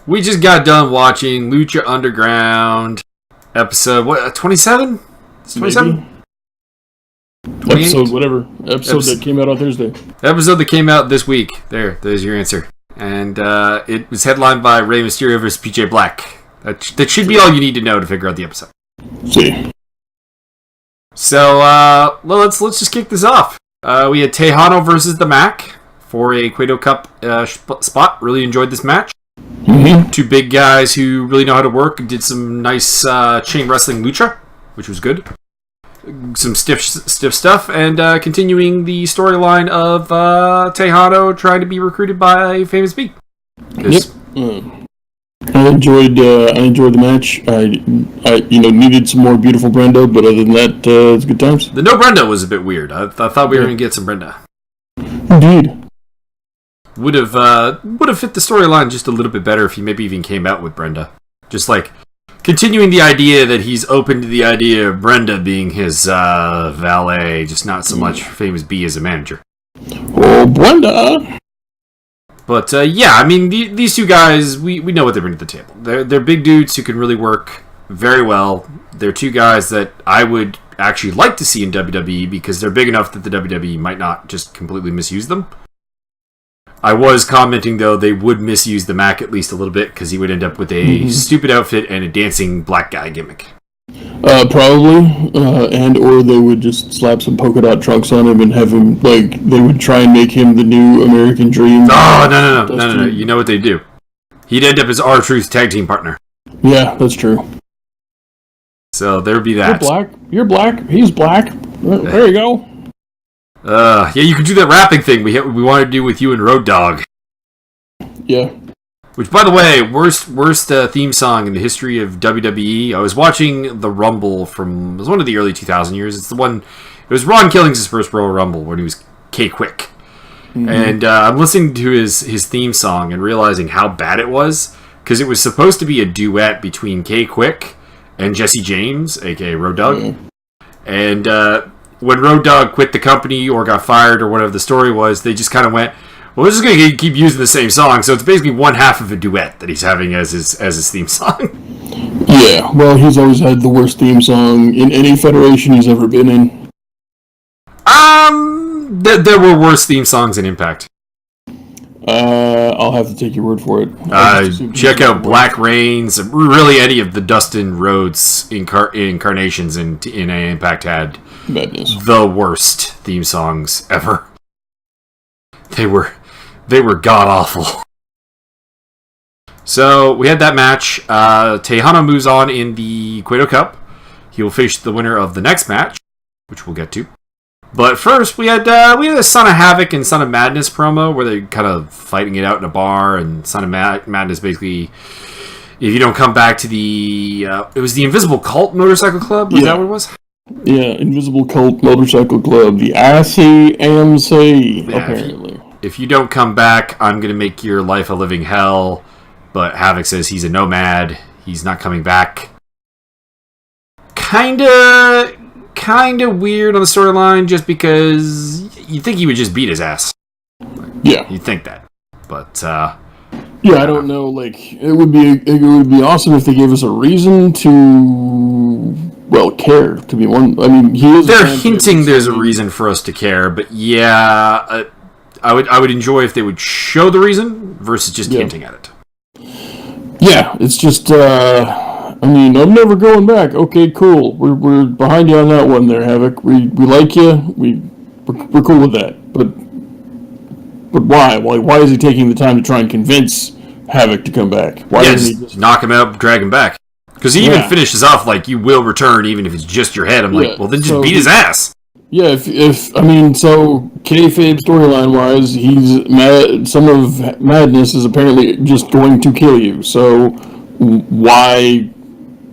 We just got done watching Lucha Underground episode, 27? 27? Episode, whatever. Episode that came out on Thursday. Episode that came out this week. There's your answer. And it was headlined by Rey Mysterio versus PJ Black. That should be all you need to know to figure out the episode. See. So, let's just kick this off. We had Tejano versus the Mac for a Cueto Cup spot. Really enjoyed this match. Mm-hmm. Two big guys who really know how to work and did some nice chain wrestling lucha, which was good. Some stiff stuff, and continuing the storyline of Tejano trying to be recruited by Famous B. Yep. I enjoyed the match. I needed some more beautiful Brenda, but other than that, it's good times. The no Brenda was a bit weird. I thought we were going to get some Brenda. Indeed. Would have fit the storyline just a little bit better if he maybe even came out with Brenda. Just like continuing the idea that he's open to the idea of Brenda being his valet, just not so much Famous B as a manager. Oh, Brenda! But yeah, I mean these two guys, we know what they bring to the table. They're big dudes who can really work very well. They're two guys that I would actually like to see in WWE because they're big enough that the WWE might not just completely misuse them. I was commenting, though, they would misuse the Mac at least a little bit because he would end up with a stupid outfit and a dancing black guy gimmick. Probably, and or they would just slap some polka dot trunks on him and have him, they would try and make him the new American Dream. Oh, no. You know what they'd do? He'd end up as R-Truth's tag team partner. Yeah, that's true. So there would be that. You're black. He's black. There you go. Yeah, you could do that rapping thing we wanted to do with you and Road Dogg. Yeah. Which, by the way, worst theme song in the history of WWE. I was watching the Rumble it was one of the early 2000 years. It was Ron Killings' first Royal Rumble when he was K-Quick. Mm-hmm. And I'm listening to his theme song and realizing how bad it was. Because it was supposed to be a duet between K-Quick and Jesse James, a.k.a. Road Dogg. Mm-hmm. And when Road Dogg quit the company or got fired or whatever the story was, they just kind of went, well, we're just going to keep using the same song. So it's basically one half of a duet that he's having as his theme song. Yeah, well, he's always had the worst theme song in any federation he's ever been in. There were worse theme songs in Impact. I'll have to take your word for it. Check out Black Reigns. Really, any of the Dustin Rhodes incarnations in TNA Impact had madness. The worst theme songs ever. They were god awful. So we had that match. Tejano moves on in the Cueto Cup. He will face the winner of the next match, which we'll get to. But first, we had a Son of Havoc and Son of Madness promo where they're kind of fighting it out in a bar, and Son of Madness basically, if you don't come back to it was the Invisible Cult Motorcycle Club? Was that what it was? Yeah, Invisible Cult Motorcycle Club, the ICMC, apparently. If you don't come back, I'm going to make your life a living hell. But Havoc says he's a nomad. He's not coming back. Kinda weird on the storyline just because you'd think he would just beat his ass. Yeah. You'd think that. But, yeah, I don't know. It would be awesome if they gave us a reason to, care. To be one, I mean, they're hinting there's a reason for us to care, but yeah, I would enjoy if they would show the reason versus just hinting at it. Yeah, it's just, I'm never going back. Okay, cool. We're behind you on that one there, Havoc. We like you. We're cool with that. But why? Why is he taking the time to try and convince Havoc to come back? Why doesn't he just knock him out, drag him back? Because he even finishes off like, you will return even if it's just your head. I'm like, well, then just beat his ass. Yeah, so kayfabe storyline-wise, he's mad. Son of Madness is apparently just going to kill you. So why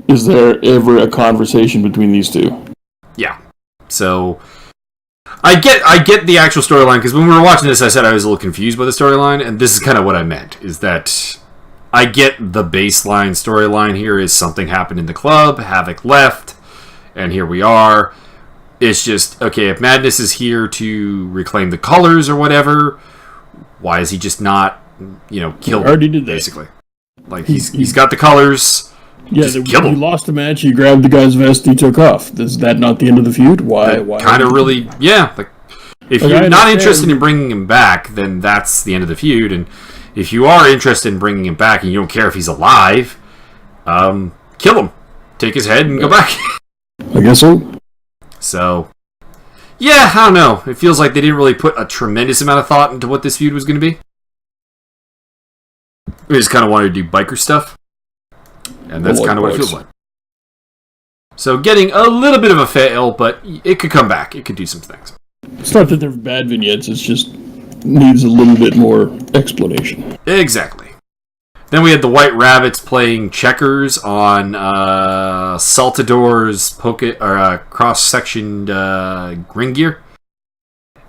is there ever a conversation between these two? Yeah. So I get the actual storyline, because when we were watching this, I said I was a little confused by the storyline, and this is kind of what I meant, is that I get the baseline storyline here is something happened in the club, Havoc left, and here we are. It's just, okay, if Madness is here to reclaim the colors or whatever, why is he just not, killed? Already did that. Basically. Like, he's got the colors. Yeah, he lost the match, he grabbed the guy's vest, he took off. Is that not the end of the feud? Why? Kind of really, yeah. Like, if you're not interested in bringing him back, then that's the end of the feud. And if you are interested in bringing him back and you don't care if he's alive, kill him. Take his head and go back. I guess so. So, yeah, I don't know. It feels like they didn't really put a tremendous amount of thought into what this feud was going to be. We just kind of wanted to do biker stuff. And that's kind of what it feels like. So getting a little bit of a fail, but it could come back. It could do some things. It's not that they're bad vignettes, it's just needs a little bit more explanation. Exactly. Then we had the White Rabbits playing checkers on Saltador's cross-sectioned ring gear.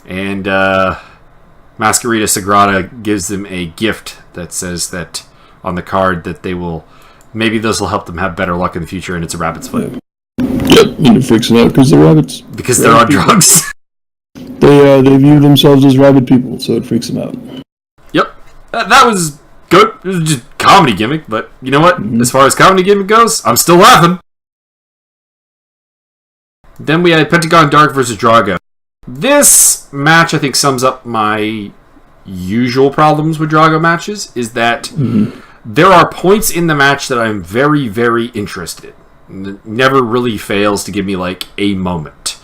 And Masquerita Sagrada gives them a gift that says that on the card that they will... Maybe this will help them have better luck in the future, and it's a rabbit's foot. Yep, and it freaks them out because they're rabbits. Because they're on drugs. They view themselves as rabbit people, so it freaks them out. Yep. That was good. It was just comedy gimmick, but you know what? As far as comedy gimmick goes, I'm still laughing. Then we had Pentagon Dark versus Drago. This match, I think, sums up my usual problems with Drago matches, is that there are points in the match that I'm very, very interested in. It never really fails to give me, like, a moment.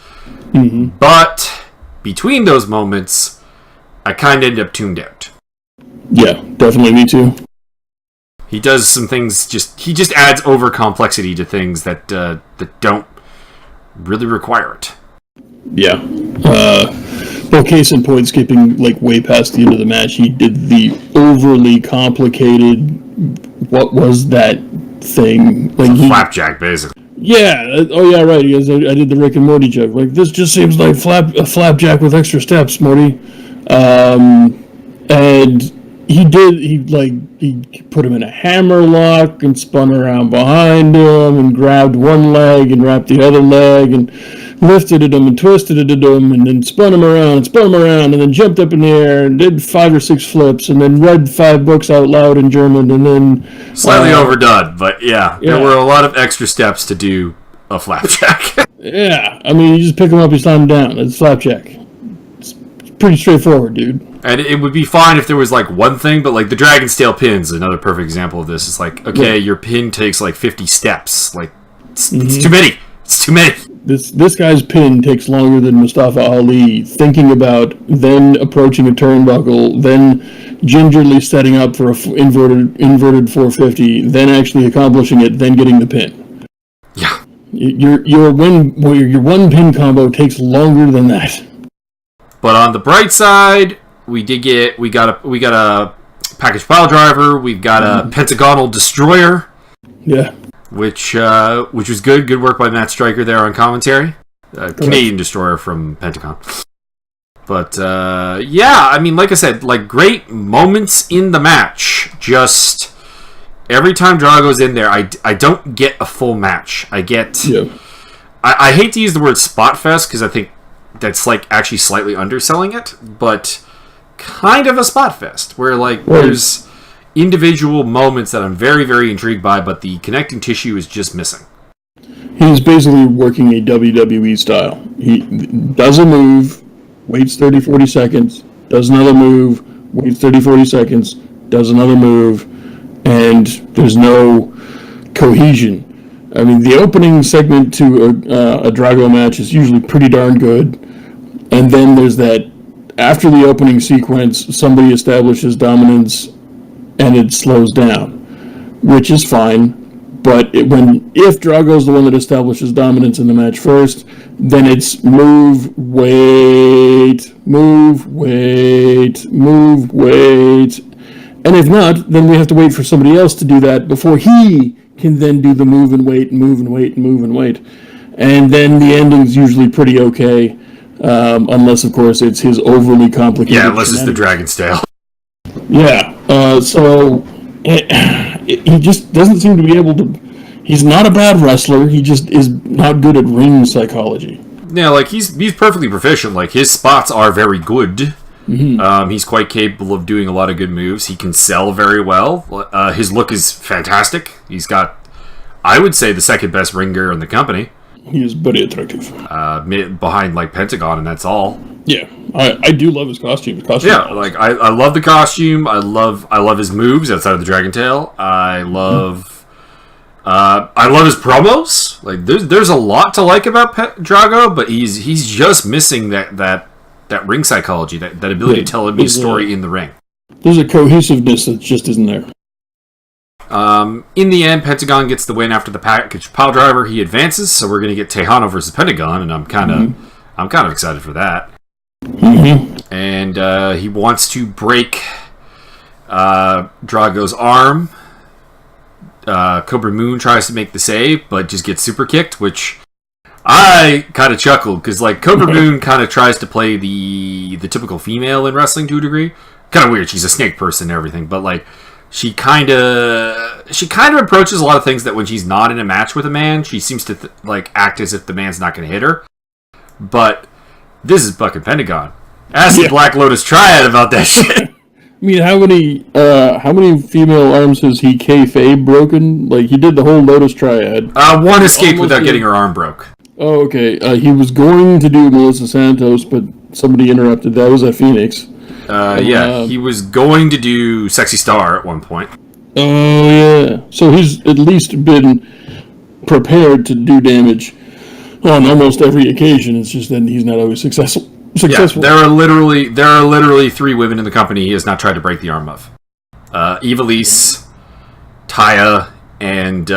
But between those moments, I kind of end up tuned out. Yeah, definitely me too. He does some things, he just adds over complexity to things that don't really require it. Yeah. Well, case in point, skipping like way past the end of the match, he did the overly complicated, what was that thing? Like flapjack, basically. Yeah. Oh, yeah, right. I did the Rick and Morty joke. Like, this just seems like a flapjack with extra steps, Morty. And he put him in a hammer lock and spun around behind him and grabbed one leg and wrapped the other leg and lifted at him and twisted it at him and then spun him around and then jumped up in the air and did 5 or 6 flips and then read 5 books out loud in German and then... Slightly overdone, but yeah, there were a lot of extra steps to do a flapjack. Yeah, I mean, you just pick him up, you slam him down. It's flapjack. It's pretty straightforward, dude. And it would be fine if there was, like, one thing, but, like, the Dragon's Tail pins, another perfect example of this. It's like, okay, your pin takes, like, 50 steps. Like, it's too many. It's too many. This guy's pin takes longer than Mustafa Ali thinking about, then approaching a turnbuckle, then gingerly setting up for a inverted 450, then actually accomplishing it, then getting the pin. Yeah. Your one pin combo takes longer than that. But on the bright side, we got a package pile driver, we've got a pentagonal destroyer. Yeah. Which was good. Good work by Matt Stryker there on commentary. Canadian destroyer from Pentagon. But, yeah, I mean, like I said, like, great moments in the match. Just, every time Drago's in there, I don't get a full match. I get... Yeah. I hate to use the word spot fest, because I think that's, like, actually slightly underselling it. But, kind of a spot fest, where, like, there's... individual moments that I'm very, very intrigued by, but the connecting tissue is just missing. He's basically working a WWE style. He does a move, waits 30, 40 seconds, does another move, waits 30, 40 seconds, does another move, and there's no cohesion. I mean, the opening segment to a Drago match is usually pretty darn good, and then there's that, after the opening sequence, somebody establishes dominance and it slows down, which is fine. But if Drago's the one that establishes dominance in the match first, then it's move, wait, move, wait, move, wait. And if not, then we have to wait for somebody else to do that before he can then do the move and wait and move and wait and move and wait. And then the ending's usually pretty okay, unless, of course, it's his overly complicated... Yeah, unless it's the Dragon's Tail. Yeah, so he just doesn't seem to be able to... He's not a bad wrestler, he just is not good at ring psychology. Yeah, like, he's perfectly proficient. Like, his spots are very good. He's quite capable of doing a lot of good moves. He can sell very well. His look is fantastic. He's got, I would say, the second best ring gear in the company. He is very attractive. Behind like Pentagon, and that's all. Yeah, I do love his costume. Like I love the costume. I love his moves outside of the Dragon Tail. I love his promos. Like there's a lot to like about Drago, but he's just missing that ring psychology, that ability to tell a story in the ring. There's a cohesiveness that just isn't there. In the end, Pentagon gets the win after the package pile driver. He advances, so we're going to get Tejano versus Pentagon, and I'm kind of excited for that. And he wants to break Drago's arm. Cobra Moon tries to make the save, but just gets super kicked, which I kind of chuckled, because like Cobra Moon kind of tries to play the typical female in wrestling to a degree. Kind of weird. She's a snake person and everything, but like she kind of approaches a lot of things that when she's not in a match with a man, she seems to act as if the man's not going to hit her. But this is fucking Pentagon. Ask the Black Lotus Triad about that shit. I mean, how many female arms has he kayfabe broken? Like, he did the whole Lotus Triad. One escaped without getting her arm broke. Oh, okay. He was going to do Melissa Santos, but somebody interrupted. That was at Phoenix. He was going to do Sexy Star at one point. Oh, yeah. So he's at least been prepared to do damage on almost every occasion. It's just that he's not always successful. Yeah, there are literally 3 women in the company he has not tried to break the arm of. Ivelisse, Taya, and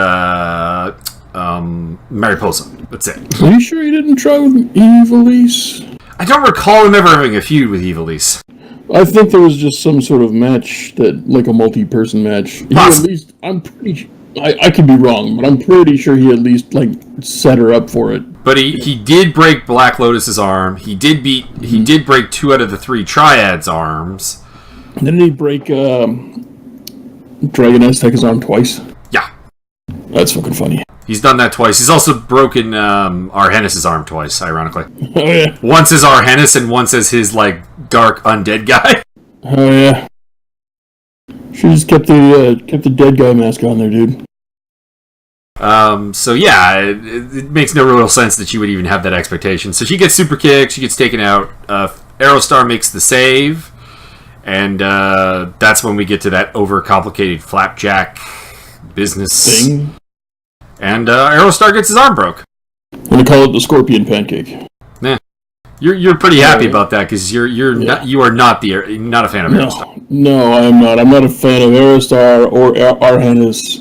Mariposa. That's it. Are you sure he didn't try with Ivelisse? I don't recall him ever having a feud with Ivelisse. I think there was just some sort of match like a multi-person match. At least, I'm pretty. I could be wrong, but I'm pretty sure he at least set her up for it. But he did break Black Lotus's arm. He did break 2 out of the 3 Triads' arms. Didn't he break Dragon Azteca's arm twice? Yeah. That's fucking funny. He's done that twice. He's also broken Arhennis' arm twice, ironically. Oh, yeah. Once as Arhennis and once as his, dark undead guy. Oh, yeah. She just kept the dead guy mask on there, dude. So yeah, it makes no real sense that she would even have that expectation. So she gets super kicked, she gets taken out. Aerostar makes the save, and that's when we get to that overcomplicated flapjack business thing. And Aerostar gets his arm broke. I'm gonna call it the Scorpion Pancake. Nah. You're pretty happy about that because you are not a fan of Aerostar. No, I'm not. I'm not a fan of Aerostar or Arhennis.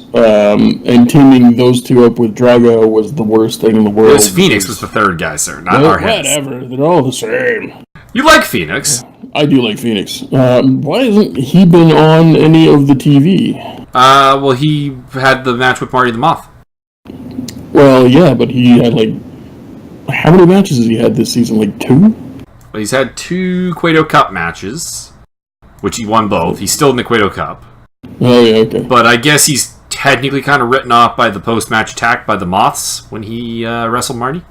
And teaming those 2 up with Drago was the worst thing in the world. Phoenix was the 3rd guy, sir, not Arhennis. Whatever, they're all the same. You like Phoenix? I do like Phoenix. Why hasn't he been on any of the TV? Well, he had the match with Marty the Moth. Well, yeah, but he had how many matches has he had this season? 2? Well, he's had 2 Cueto Cup matches, which he won both. He's still in the Cueto Cup. Oh, yeah, okay. But I guess he's technically kind of written off by the post-match attack by the Moths when he wrestled Marty.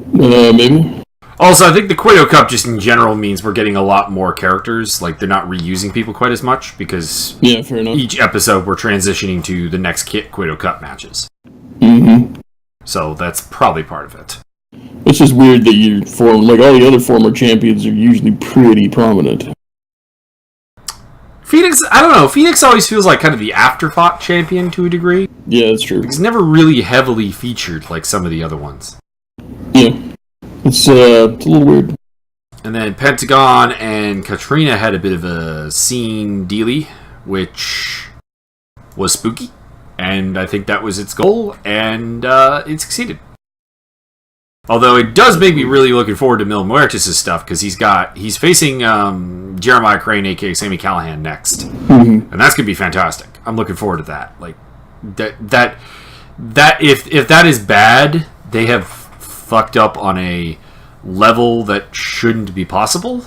Maybe. Also, I think the Cueto Cup just in general means we're getting a lot more characters. They're not reusing people quite as much because fair enough. Each episode we're transitioning to the next Cueto Cup matches. Mm-hmm. So that's probably part of it. It's just weird that you all the other former champions are usually pretty prominent. Phoenix, I don't know. Phoenix always feels like kind of the afterthought champion to a degree. Yeah, that's true. He's never really heavily featured like some of the other ones. Yeah. It's a little weird. And then Pentagon and Katrina had a bit of a scene dealy, which was spooky. And I think that was its goal, and it succeeded. Although it does make me really looking forward to Mil Muertes' stuff, because he's facing Jeremiah Crane, aka Sami Callihan, next. Mm-hmm. And that's going to be fantastic. I'm looking forward to that. That if that is bad, they have fucked up on a level that shouldn't be possible.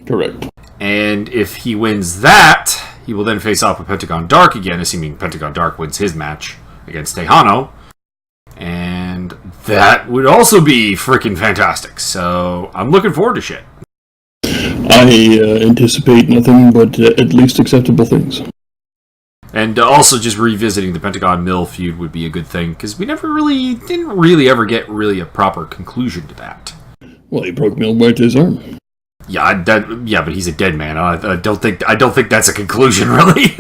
Correct. And if he wins that, he will then face off with Pentagon Dark again, assuming Pentagon Dark wins his match against Tejano. And that would also be freaking fantastic. So I'm looking forward to shit. I anticipate nothing but at least acceptable things. And also just revisiting the Pentagon Mill feud would be a good thing, because we didn't really ever get really a proper conclusion to that. Well, he broke Mil Muerte's arm. Yeah, but he's a dead man. I don't think that's a conclusion, really.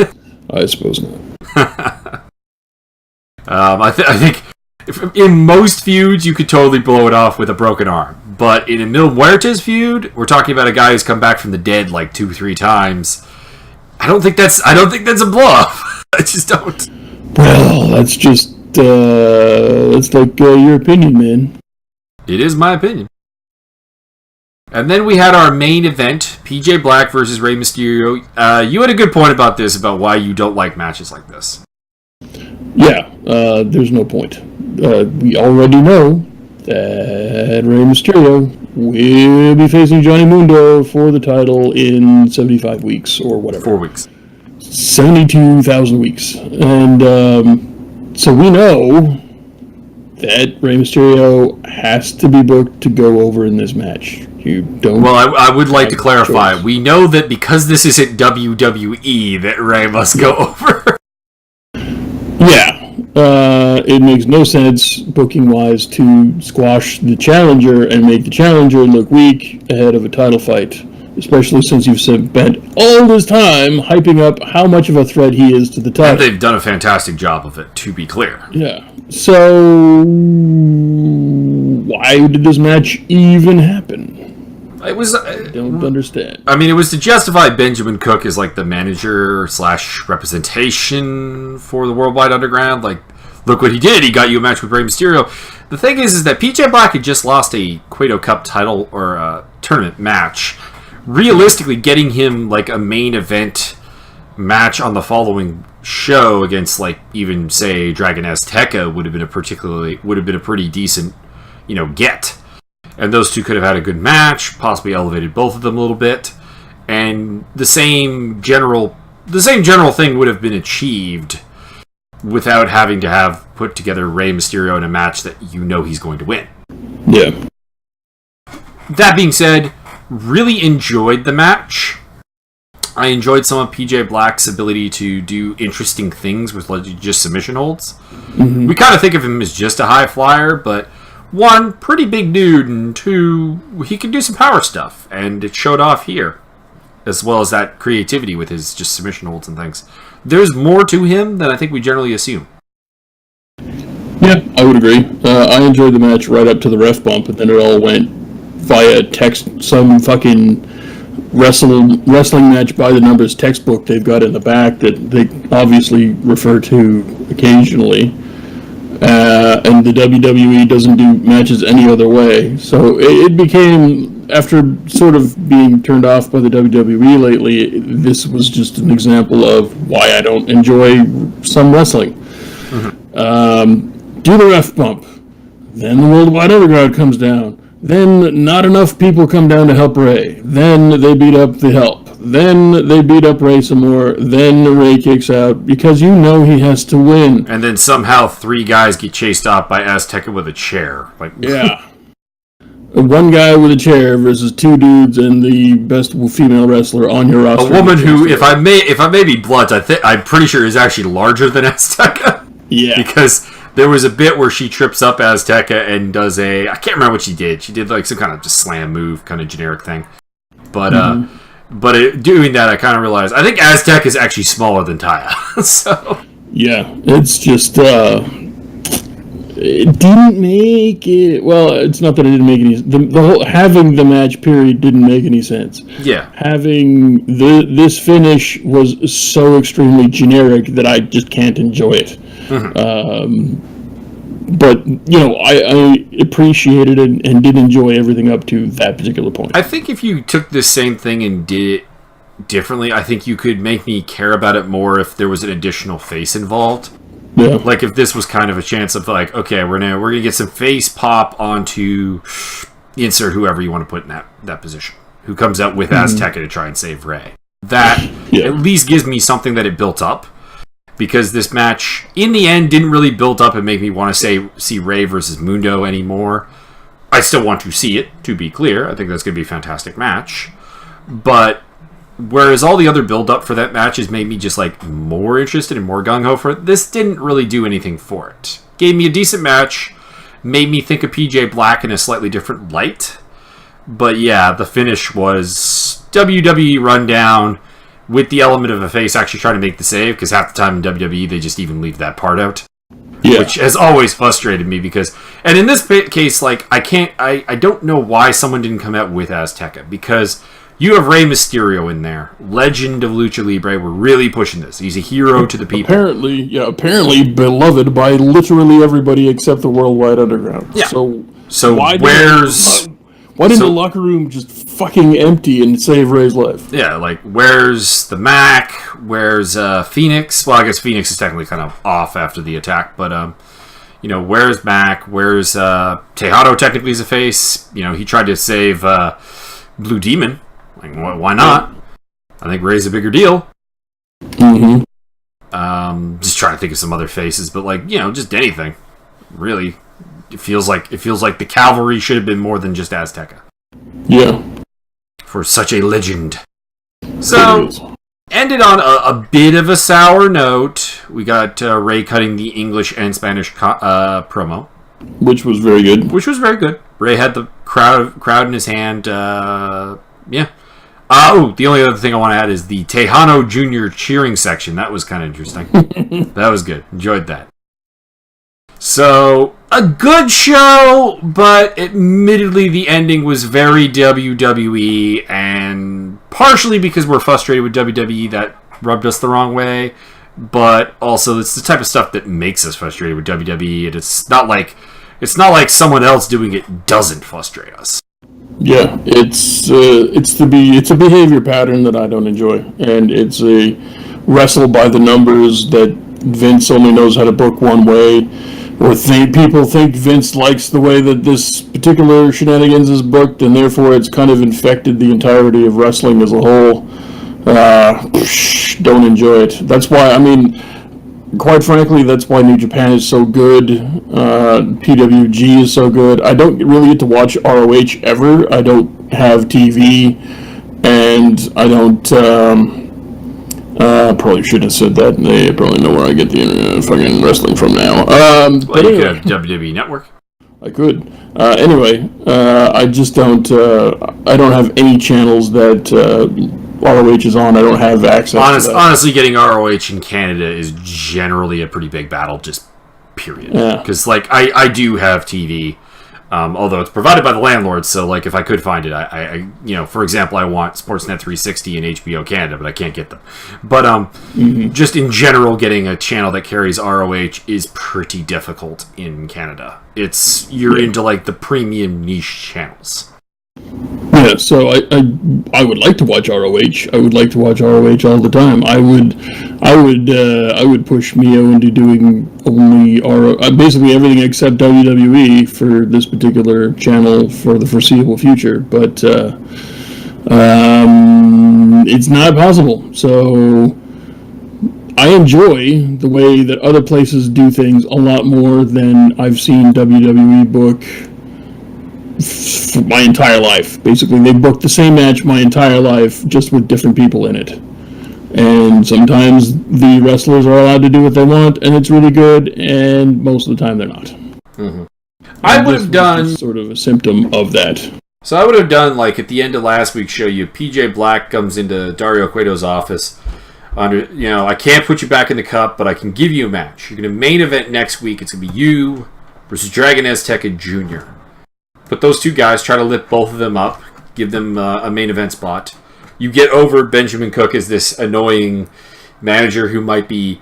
I suppose not. I think in most feuds you could totally blow it off with a broken arm, but in a Mil Muerte's feud, we're talking about a guy who's come back from the dead like 2-3 times. I don't think that's a blow off. I just don't. Well, that's just that's like your opinion, man. It is my opinion. And then we had our main event, PJ Black versus Rey Mysterio. You had a good point about this, about why you don't like matches like this. Yeah, there's no point. We already know that Rey Mysterio will be facing Johnny Mundo for the title in 75 weeks or whatever. 4 weeks. 72,000 weeks. And so we know that Rey Mysterio has to be booked to go over in this match. You don't. Well, I would like to clarify. We know that because this isn't WWE, that Rey must go over. Yeah. It makes no sense, booking-wise, to squash the challenger and make the challenger look weak ahead of a title fight, especially since you've spent all this time hyping up how much of a threat he is to the title. And they've done a fantastic job of it, to be clear. Yeah. So, why did this match even happen? It was. I don't understand. I mean, it was to justify Benjamin Cook as like the manager / representation for the Worldwide Underground. Like, look what he did. He got you a match with Rey Mysterio. The thing is that PJ Black had just lost a Cueto Cup title or tournament match. Realistically, getting him like a main event match on the following show against like even say Dragon Azteca would have been a pretty decent, get. And those two could have had a good match, possibly elevated both of them a little bit, and the same general thing would have been achieved without having to have put together Rey Mysterio in a match that he's going to win. Yeah. That being said, really enjoyed the match. I enjoyed some of PJ Black's ability to do interesting things with just submission holds. Mm-hmm. We kind of think of him as just a high flyer, but one, pretty big dude, and two, he can do some power stuff, and it showed off here, as well as that creativity with his just submission holds and things. There's more to him than I think we generally assume. Yeah, I would agree. I enjoyed the match right up to the ref bump, and then it all went via text, some fucking wrestling match by the numbers textbook they've got in the back that they obviously refer to occasionally. And the WWE doesn't do matches any other way. So it became, after sort of being turned off by the WWE lately, this was just an example of why I don't enjoy some wrestling. Mm-hmm. Do the ref bump. Then the Worldwide Underground comes down. Then not enough people come down to help Rey. Then they beat up the help. Then they beat up Rey some more. Then Rey kicks out because he has to win. And then somehow 3 guys get chased off by Azteca with a chair. Yeah. One guy with a chair versus 2 dudes and the best female wrestler on your roster. A woman who, if I may be blunt, I'm pretty sure is actually larger than Azteca. Yeah. Because there was a bit where she trips up Azteca and does I can't remember what she did. She did like some kind of just slam move, kind of generic thing. But doing that, I kind of realized, I think Aztec is actually smaller than Taya. So yeah, it's just, it didn't make it, well, it's not that it didn't make any, the whole, having the match period didn't make any sense. Yeah. Having this finish was so extremely generic that I just can't enjoy it. Mm-hmm. But, I appreciated it and did enjoy everything up to that particular point. I think if you took this same thing and did it differently, I think you could make me care about it more if there was an additional face involved. Yeah. Like if this was kind of a chance of like, okay, we're gonna get some face pop onto insert whoever you want to put in that position, who comes out with Azteca to try and save Rey. That at least gives me something that it built up. Because this match, in the end, didn't really build up and make me want to see Rey versus Mundo anymore. I still want to see it, to be clear. I think that's going to be a fantastic match. But whereas all the other build-up for that match has made me just like more interested and more gung-ho for it, this didn't really do anything for it. Gave me a decent match, made me think of PJ Black in a slightly different light. But yeah, the finish was WWE rundown with the element of a face actually trying to make the save, because half the time in WWE they just even leave that part out. Yeah. Which has always frustrated me because, and in this case, like, I don't know why someone didn't come out with Azteca, because you have Rey Mysterio in there, legend of Lucha Libre. We're really pushing this. He's a hero to the people. Apparently beloved by literally everybody except the Worldwide Underground. Yeah. So why didn't the locker room just fucking empty and save Rey's life? Yeah, like, where's the Mac? Where's Phoenix? Well, I guess Phoenix is technically kind of off after the attack, but, where's Mac? Where's Tejano technically is a face? He tried to save Blue Demon. Like, why not? I think Rey's a bigger deal. Mm-hmm. Just trying to think of some other faces, but, like, just anything. Really. It feels like the cavalry should have been more than just Azteca. Yeah. For such a legend. So, ended on a bit of a sour note. We got Rey cutting the English and Spanish promo. Which was very good. Rey had the crowd in his hand. Yeah. The only other thing I want to add is the Tejano Jr. cheering section. That was kind of interesting. That was good. Enjoyed that. So, a good show, but admittedly the ending was very WWE, and partially because we're frustrated with WWE, that rubbed us the wrong way, but also it's the type of stuff that makes us frustrated with WWE, and it's not like someone else doing it doesn't frustrate us. Yeah, it's a behavior pattern that I don't enjoy, and it's a wrestle by the numbers that Vince only knows how to book one way. Or people think Vince likes the way that this particular shenanigans is booked, and therefore it's kind of infected the entirety of wrestling as a whole. Don't enjoy it. That's why, quite frankly, that's why New Japan is so good. PWG is so good. I don't really get to watch ROH ever. I don't have TV, and I don't... probably shouldn't have said that. They probably know where I get the fucking wrestling from now. Well, you could have WWE Network. I could. Anyway, I just don't. I don't have any channels that ROH is on. I don't have access to that. Honestly, getting ROH in Canada is generally a pretty big battle, just period. Because, I do have TV. Although it's provided by the landlord, so if I could find it, I for example, I want Sportsnet 360 and HBO Canada, but I can't get them. But just in general, getting a channel that carries ROH is pretty difficult in Canada. You're into the premium niche channels. Yeah, so I would like to watch ROH. I would like to watch ROH all the time. I would push Mio into doing only basically everything except WWE for this particular channel for the foreseeable future. But it's not possible. So I enjoy the way that other places do things a lot more than I've seen WWE book for my entire life. Basically, they booked the same match my entire life, just with different people in it. And sometimes the wrestlers are allowed to do what they want, and it's really good, and most of the time they're not. Mm-hmm. I would have done sort of a symptom of that. So I would have done, at the end of last week's show, PJ Black comes into Dario Cueto's office. I can't put you back in the cup, but I can give you a match. You're going to main event next week. It's going to be you versus Dragon Azteca Jr. Put those two guys, try to lift both of them up, give them a main event spot. You get over Benjamin Cook as this annoying manager who might be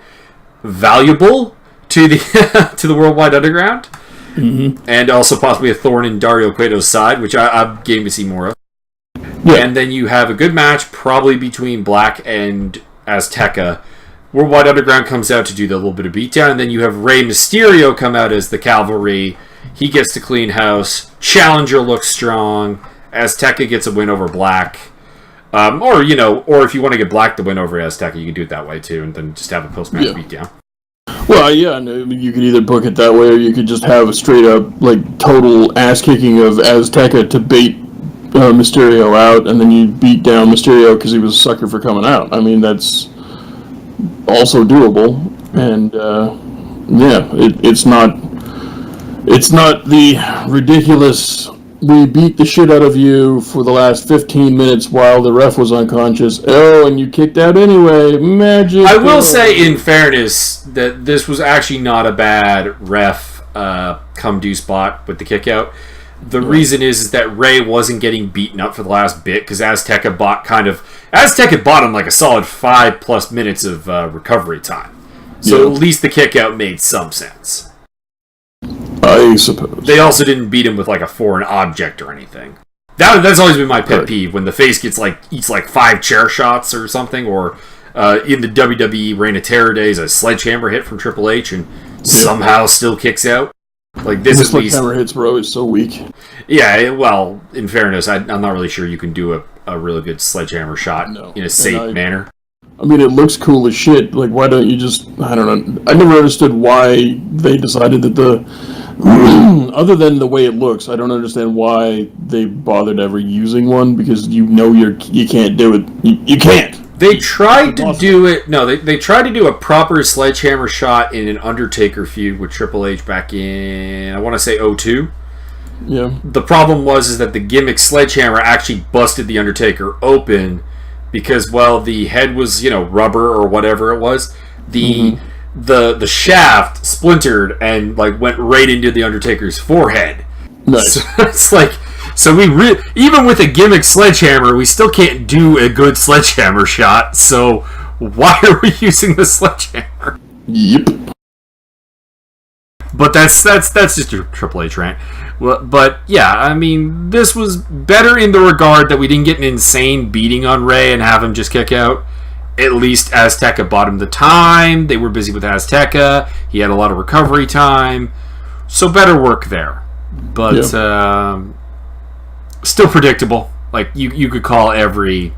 valuable to the to the Worldwide Underground, and also possibly a thorn in Dario Cueto's side, which I'm game to see more of. Yeah. And then you have a good match, probably between Black and Azteca. Worldwide Underground comes out to do the little bit of beatdown, and then you have Rey Mysterio come out as the cavalry. He gets to clean house. Challenger looks strong. Azteca gets a win over Black. Or if you want to get Black to win over Azteca, you can do it that way too, and then just have a post-match beatdown. Well, yeah, you could either book it that way, or you could just have a straight-up, total ass-kicking of Azteca to bait Mysterio out, and then you beat down Mysterio because he was a sucker for coming out. I mean, that's also doable, and it's not the ridiculous. We beat the shit out of you for the last 15 minutes while the ref was unconscious. Oh, and you kicked out anyway. Magic. I will say, in fairness, that this was actually not a bad ref come do spot with the kick out. The reason is that Ray wasn't getting beaten up for the last bit because Azteca bought him like a solid 5+ minutes of recovery time. So at least the kick out made some sense. I suppose. They also didn't beat him with like a foreign object or anything. That's always been my pet peeve, when the face eats like 5 chair shots or something, or in the WWE Reign of Terror days, a sledgehammer hit from Triple H and somehow still kicks out. Like this, at least sledgehammer hits were always so weak. Yeah, well, in fairness, I'm not really sure you can do a really good sledgehammer shot in a safe manner. I mean, it looks cool as shit. Like, why don't you just... I don't know. I never understood why they decided that other than the way it looks, I don't understand why they bothered ever using one, because you can't do it. You can't! They tried to do it... No, they tried to do a proper sledgehammer shot in an Undertaker feud with Triple H back in, I want to say, 2002. Yeah. The problem was that the gimmick sledgehammer actually busted the Undertaker open because, well, the head was, rubber or whatever it was. The shaft splintered and went right into the Undertaker's forehead. Nice. So it's like, even with a gimmick sledgehammer, we still can't do a good sledgehammer shot. So why are we using the sledgehammer? Yep. But that's just a Triple H rant. But yeah, I mean, this was better in the regard that we didn't get an insane beating on Ray and have him just kick out. At least Azteca bought him the time. They were busy with Azteca. He had a lot of recovery time. So better work there. But still predictable. Like, you could call every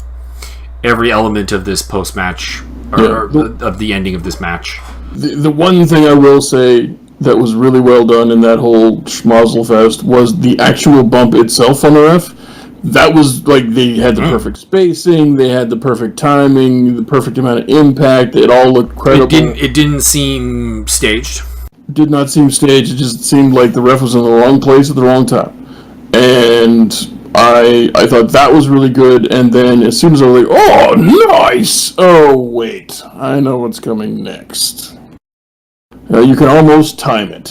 element of this post-match, or of the ending of this match. The one thing I will say that was really well done in that whole schmozzle fest was the actual bump itself on the ref. That was they had the perfect spacing, they had the perfect timing, the perfect amount of impact. It all looked credible. It didn't seem staged. Did not seem staged. It just seemed like the ref was in the wrong place at the wrong time. And I thought that was really good. And then as soon as I was like, oh, nice! Oh, wait. I know what's coming next. You can almost time it.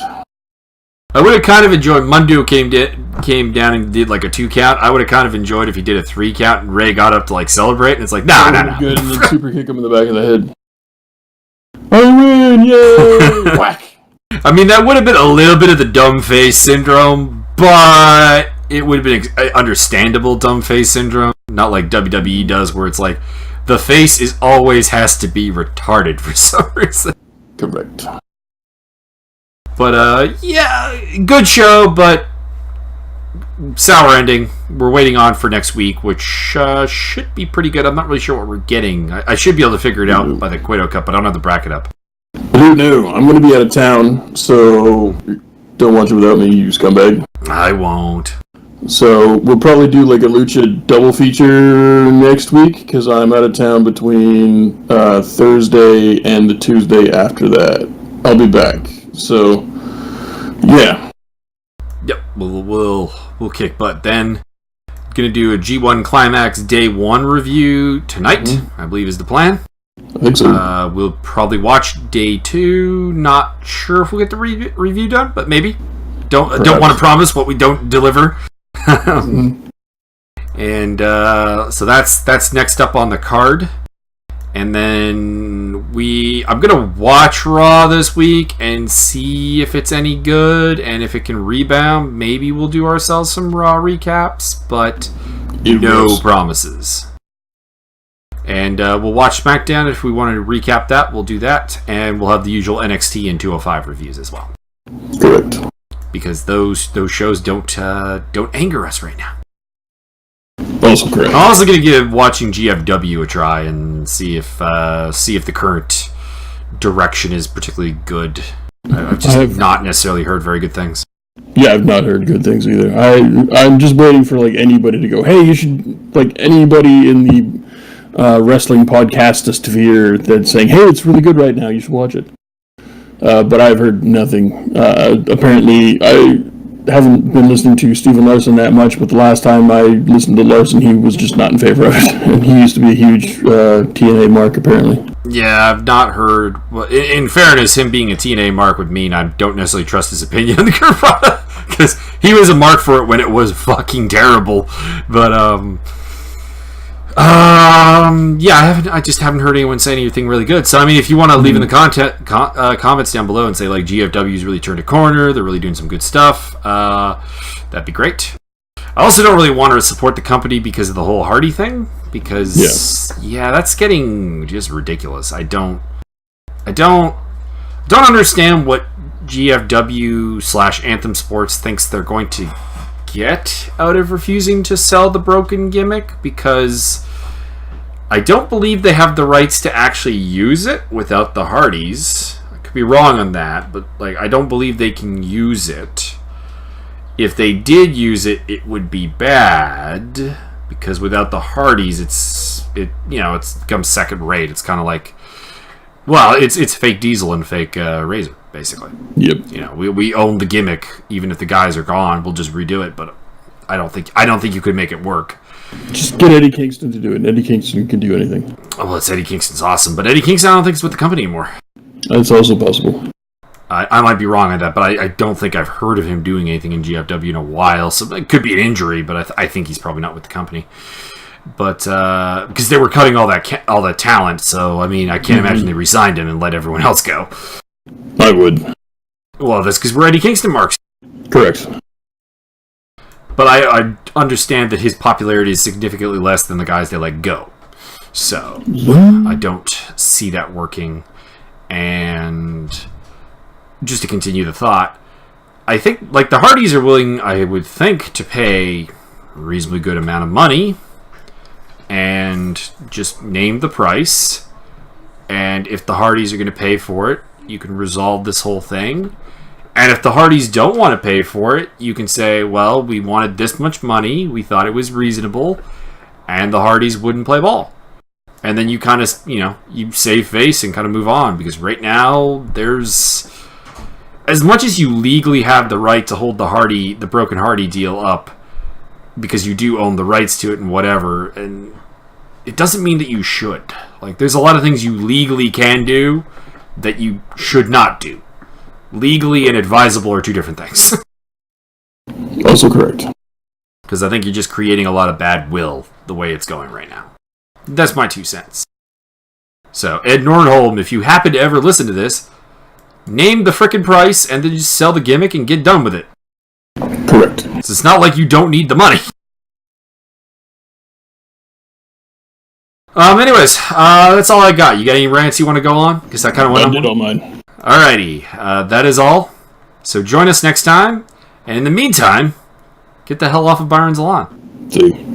I would have kind of enjoyed... Mundo came down and did a 2 count. I would have kind of enjoyed if he did a 3 count and Ray got up to celebrate, and it's like, nah. Good, and then super kick him in the back of the head. I win! Yay! Whack! I mean, that would have been a little bit of the dumb face syndrome, but it would have been understandable dumb face syndrome. Not like WWE does, where it's like, the face always has to be retarded for some reason. Correct. But, good show, but sour ending. We're waiting on for next week, which should be pretty good. I'm not really sure what we're getting. I should be able to figure it out by the Cueto Cup, but I don't have the bracket up. Who knew? I'm going to be out of town, so don't watch it without me, you scumbag. I won't. So we'll probably do a Lucha double feature next week, because I'm out of town between Thursday and the Tuesday after that. I'll be back. So, yeah. Yep, we'll kick butt then. Gonna do a G1 Climax Day 1 review tonight, I believe is the plan. I think so. We'll probably watch Day 2. Not sure if we'll get the review done, but maybe. Don't want to promise what we don't deliver. And so that's next up on the card. And then I'm gonna watch Raw this week and see if it's any good, and if it can rebound, maybe we'll do ourselves some Raw recaps, but no promises. And we'll watch SmackDown. If we wanted to recap that, we'll do that, and we'll have the usual NXT and 205 reviews as well. Correct. Because those shows don't anger us right now. Also correct. I'm also going to give watching GFW a try and see if the current direction is particularly good. I've just not necessarily heard very good things. Yeah, I've not heard good things either. I'm just waiting for like anybody to go, hey, you should, like anybody in the wrestling podcast sphere that's saying, hey, it's really good right now, you should watch it. But I've heard nothing. Apparently, I haven't been listening to Steven Larson that much, but the last time I listened to Larson, he was just not in favor of it. And he used to be a huge TNA mark, apparently. Yeah, I've not heard. Well, in fairness, him being a TNA mark would mean I don't necessarily trust his opinion on the current product, because he was a mark for it when it was fucking terrible. But yeah, I just haven't heard anyone say anything really good. So I mean, if you want to leave in the comments down below and say like GFW's really turned a corner, they're really doing some good stuff, that'd be great. I also don't really want to support the company because of the whole Hardy thing, because yeah, that's getting just ridiculous. I don't understand what GFW / Anthem Sports thinks they're going to get out of refusing to sell the broken gimmick, because I don't believe they have the rights to actually use it without the Hardys. I could be wrong on that, but like I don't believe they can use it. If they did use it, it would be bad, because without the Hardys, it's become second rate. It's kind of like, well, it's fake Diesel and fake Razor, basically. Yep. We own the gimmick, even if the guys are gone. We'll just redo it, but I don't think you could make it work. Just get Eddie Kingston to do it. Eddie Kingston can do anything. Oh, well, it's Eddie Kingston's awesome, but Eddie Kingston I don't think is with the company anymore. That's also possible. I might be wrong on that, but I don't think I've heard of him doing anything in GFW in a while. So it could be an injury, but I think he's probably not with the company. But because they were cutting all that talent, so I mean, I can't imagine they resigned him and let everyone else go. I would. Well, that's because we're Eddie Kingston marks. Correct. But I understand that his popularity is significantly less than the guys they let go. So I don't see that working. And just to continue the thought, I think like the Hardys are willing, I would think, to pay a reasonably good amount of money and just name the price. And if the Hardys are going to pay for it, you can resolve this whole thing. And if the Hardys don't want to pay for it, you can say, well, we wanted this much money, we thought it was reasonable, and the Hardys wouldn't play ball. And then you kind of, you save face and kind of move on, because right now there's, as much as you legally have the right to hold the Broken Hardy deal up, because you do own the rights to it and whatever, and it doesn't mean that you should. Like, there's a lot of things you legally can do that you should not do. Legally and advisable are two different things. Also correct. Because I think you're just creating a lot of bad will the way it's going right now. That's my 2 cents. So, Ed Nordholm, if you happen to ever listen to this, name the frickin' price and then just sell the gimmick and get done with it. Correct. So it's not like you don't need the money. Anyways, that's all I got. You got any rants you want to go on? Because I kind of went on. I did all mine. Alrighty, that is all. So join us next time, and in the meantime, get the hell off of Byron's lawn. See.